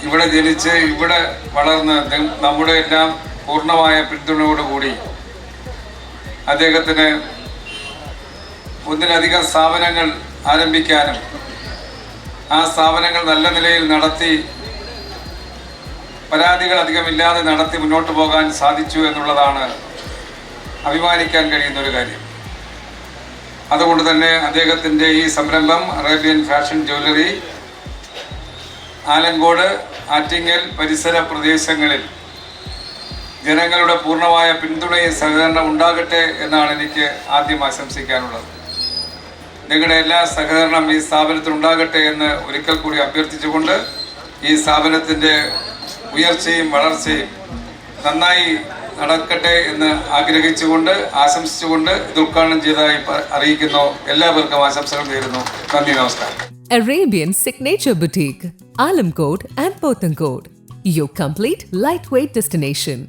ഇവിടെ ജനിച്ച് ഇവിടെ വളർന്ന് നമ്മുടെ എല്ലാം പൂർണ്ണമായ പിന്തുണയോടുകൂടി അദ്ദേഹത്തിന് ഒന്നിലധികം സ്ഥാപനങ്ങൾ ആരംഭിക്കാനും ആ സ്ഥാപനങ്ങൾ നല്ല നിലയിൽ നടത്തി പരാതികൾ അധികമില്ലാതെ നടത്തി മുന്നോട്ട് പോകാൻ സാധിച്ചു എന്നുള്ളതാണ് അഭിമാനിക്കാൻ കഴിയുന്ന ഒരു കാര്യം. അതുകൊണ്ട് തന്നെ അദ്ദേഹത്തിൻ്റെ ഈ സംരംഭം Arabian fashion jewellery Alamcode, Attingal പരിസര പ്രദേശങ്ങളിൽ ജനങ്ങളുടെ പൂർണ്ണമായ പിന്തുണയും സഹകരണം ഉണ്ടാകട്ടെ എന്നാണ് എനിക്ക് ആദ്യം ആശംസിക്കാനുള്ളത്. നിങ്ങളുടെ എല്ലാ സഹകരണം ഈ സ്ഥാപനത്തിൽ ഉണ്ടാകട്ടെ എന്ന് ഒരിക്കൽ കൂടി അഭ്യർത്ഥിച്ചുകൊണ്ട് ഈ സ്ഥാപനത്തിൻ്റെ ഉയർച്ചയും വളർച്ചയും നന്നായി നടക്കട്ടെ എന്ന് ആഗ്രഹിച്ചുകൊണ്ട് ആശംസിച്ചുകൊണ്ട് ഇത് ഉദ്ഘാടനം ചെയ്തതായി അറിയിക്കുന്നു. എല്ലാവർക്കും ആശംസകൾ നേരുന്നു. നന്ദി, നമസ്കാരം. Arabian Signature Boutique, Alamkot and Pothankot, your complete lightweight destination.